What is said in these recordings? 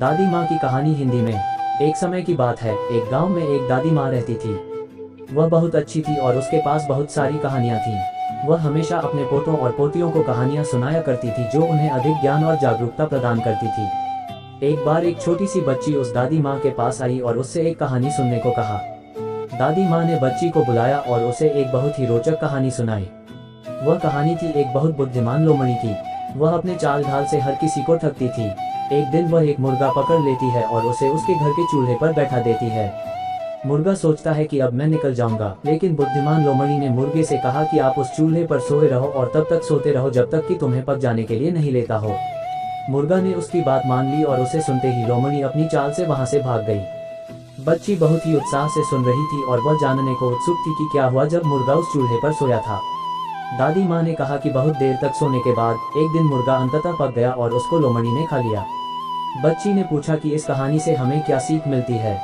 दादी माँ की कहानी हिंदी में। एक समय की बात है, एक गांव में एक दादी माँ रहती थी। वह बहुत अच्छी थी और उसके पास बहुत सारी कहानियाँ थीं। वह हमेशा अपने पोतों और पोतियों को कहानियाँ सुनाया करती थी जो उन्हें अधिक ज्ञान और जागरूकता प्रदान करती थी। एक बार एक छोटी सी बच्ची उस दादी माँ के पास आई और उससे एक कहानी सुनने को कहा। दादी माँ ने बच्ची को बुलाया और उसे एक बहुत ही रोचक कहानी सुनाई। वह कहानी थी एक बहुत बुद्धिमान लोमड़ी की। वह अपने चाल ढाल से हर किसी को ठगती थी। एक दिन वह एक मुर्गा पकड़ लेती है और उसे उसके घर के चूल्हे पर बैठा देती है। मुर्गा सोचता है कि अब मैं निकल जाऊंगा, लेकिन बुद्धिमान लोमड़ी ने मुर्गे से कहा कि आप उस चूल्हे पर सोए रहो और तब तक सोते रहो जब तक कि तुम्हें पक जाने के लिए नहीं लेता हो। मुर्गा ने उसकी बात मान ली और उसे सुनते ही लोमड़ी अपनी चाल से वहां से भाग गई। बच्ची बहुत ही उत्साह से सुन रही थी और वह जानने को उत्सुक थी कि क्या हुआ जब मुर्गा उस चूल्हे पर सोया था। दादी माँ ने कहा कि बहुत देर तक सोने के बाद एक दिन मुर्गा अंततः पक गया और उसको लोमड़ी ने खा लिया। बच्ची ने पूछा कि इस कहानी से हमें क्या सीख मिलती है।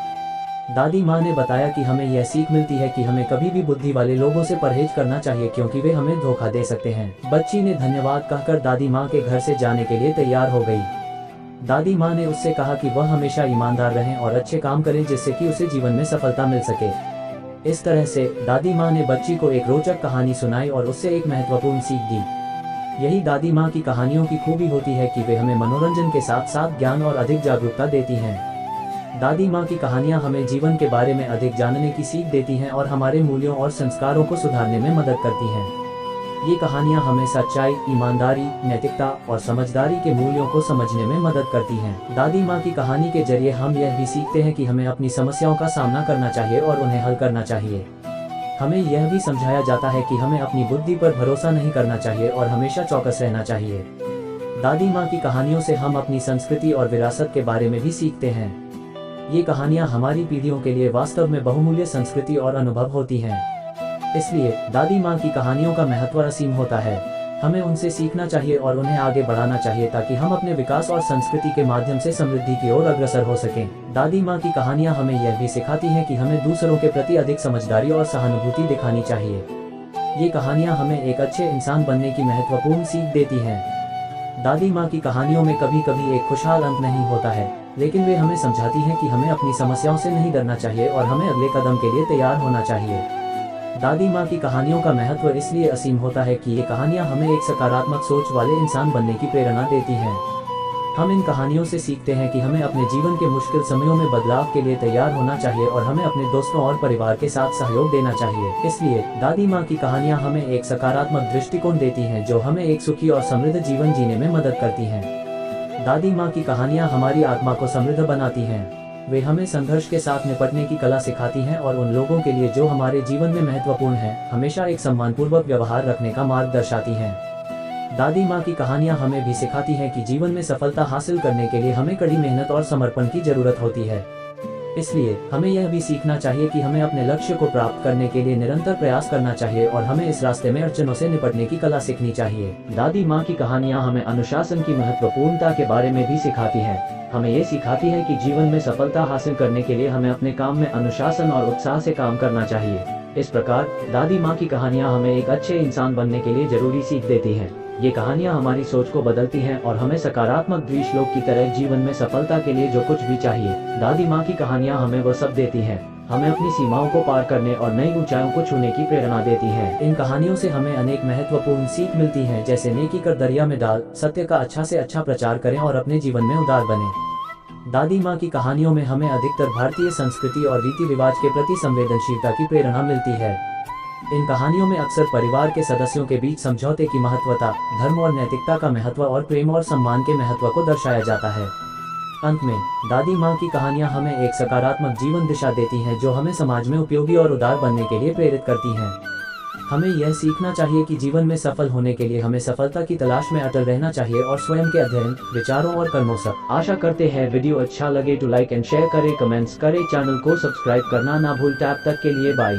दादी माँ ने बताया कि हमें यह सीख मिलती है कि हमें कभी भी बुद्धि वाले लोगों से परहेज करना चाहिए क्योंकि वे हमें धोखा दे सकते हैं। बच्ची ने धन्यवाद कहकर दादी माँ के घर से जाने के लिए तैयार हो गई। दादी माँ ने उससे कहा कि वह हमेशा ईमानदार रहें और अच्छे काम करें जिससे कि उसे जीवन में सफलता मिल सके। इस तरह से दादी माँ ने बच्ची को एक रोचक कहानी सुनाई और उससे एक महत्वपूर्ण सीख दी। यही दादी माँ की कहानियों की खूबी होती है कि वे हमें मनोरंजन के साथ साथ ज्ञान और अधिक जागरूकता देती हैं। दादी माँ की कहानियाँ हमें जीवन के बारे में अधिक जानने की सीख देती हैं और हमारे मूल्यों और संस्कारों को सुधारने में मदद करती हैं। ये कहानियाँ हमें सच्चाई, ईमानदारी, नैतिकता और समझदारी के मूल्यों को समझने में मदद करती हैं। दादी माँ की कहानी के जरिए हम यह भी सीखते हैं कि हमें अपनी समस्याओं का सामना करना चाहिए और उन्हें हल करना चाहिए। हमें यह भी समझाया जाता है कि हमें अपनी बुद्धि पर भरोसा नहीं करना चाहिए और हमेशा चौकस रहना चाहिए। दादी माँ की कहानियों से हम अपनी संस्कृति और विरासत के बारे में भी सीखते हैं। ये कहानियाँ हमारी पीढ़ियों के लिए वास्तव में बहुमूल्य संस्कृति और अनुभव होती हैं। इसलिए दादी माँ की कहानियों का महत्व असीम होता है। हमें उनसे सीखना चाहिए और उन्हें आगे बढ़ाना चाहिए ताकि हम अपने विकास और संस्कृति के माध्यम से समृद्धि की ओर अग्रसर हो सकें। दादी माँ की कहानियाँ हमें यह भी सिखाती हैं कि हमें दूसरों के प्रति अधिक समझदारी और सहानुभूति दिखानी चाहिए। ये कहानियाँ हमें एक अच्छे इंसान बनने की महत्वपूर्ण सीख देती हैं। दादी माँ की कहानियों में कभी कभी एक खुशहाल अंत नहीं होता है, लेकिन वे हमें समझाती हैं कि हमें अपनी समस्याओं से नहीं डरना चाहिए और हमें अगले कदम के लिए तैयार होना चाहिए। दादी माँ की कहानियों का महत्व इसलिए असीम होता है कि ये कहानियाँ हमें एक सकारात्मक सोच वाले इंसान बनने की प्रेरणा देती हैं। हम इन कहानियों से सीखते हैं कि हमें अपने जीवन के मुश्किल समयों में बदलाव के लिए तैयार होना चाहिए और हमें अपने दोस्तों और परिवार के साथ सहयोग देना चाहिए। इसलिए दादी माँ की कहानियाँ हमें एक सकारात्मक दृष्टिकोण देती हैं जो हमें एक सुखी और समृद्ध जीवन जीने में मदद करती हैं। दादी माँ की कहानियाँ हमारी आत्मा को समृद्ध बनाती हैं। वे हमें संघर्ष के साथ निपटने की कला सिखाती हैं और उन लोगों के लिए जो हमारे जीवन में महत्वपूर्ण हैं, हमेशा एक सम्मानपूर्वक व्यवहार रखने का मार्ग दर्शाती हैं। दादी माँ की कहानियाँ हमें भी सिखाती हैं कि जीवन में सफलता हासिल करने के लिए हमें कड़ी मेहनत और समर्पण की जरूरत होती है। इसलिए हमें यह भी सीखना चाहिए कि हमें अपने लक्ष्य को प्राप्त करने के लिए निरंतर प्रयास करना चाहिए और हमें इस रास्ते में अड़चनों से निपटने की कला सीखनी चाहिए। दादी माँ की कहानियाँ हमें अनुशासन की महत्वपूर्णता के बारे में भी सिखाती हैं। हमें ये सिखाती है कि जीवन में सफलता हासिल करने के लिए हमें अपने काम में अनुशासन और उत्साह से काम करना चाहिए। इस प्रकार दादी माँ की कहानियाँ हमें एक अच्छे इंसान बनने के लिए जरूरी सीख देती हैं। ये कहानियाँ हमारी सोच को बदलती हैं और हमें सकारात्मक दृश्य लोग की तरह जीवन में सफलता के लिए जो कुछ भी चाहिए, दादी माँ की कहानियाँ हमें वह सब देती हैं। हमें अपनी सीमाओं को पार करने और नई ऊंचाइयों को छूने की प्रेरणा देती हैं। इन कहानियों से हमें अनेक महत्वपूर्ण सीख मिलती हैं, जैसे नेकी कर दरिया में डाल, सत्य का अच्छा से अच्छा प्रचार करें और अपने जीवन में उदार बने। दादी माँ की कहानियों में हमें अधिकतर भारतीय संस्कृति और रीति रिवाज के प्रति संवेदनशीलता की प्रेरणा मिलती है। इन कहानियों में अक्सर परिवार के सदस्यों के बीच समझौते की महत्वता, धर्म और नैतिकता का महत्व और प्रेम और सम्मान के महत्व को दर्शाया जाता है। अंत में दादी माँ की कहानियाँ हमें एक सकारात्मक जीवन दिशा देती हैं जो हमें समाज में उपयोगी और उदार बनने के लिए प्रेरित करती हैं। हमें यह सीखना चाहिए कि जीवन में सफल होने के लिए हमें सफलता की तलाश में अटल रहना चाहिए और स्वयं के अध्ययन, विचारों और कर्मों से। आशा करते हैं वीडियो अच्छा लगे तो लाइक एंड शेयर करें, कमेंट्स करें, चैनल को सब्सक्राइब करना ना भूल। तब तक के लिए बाय।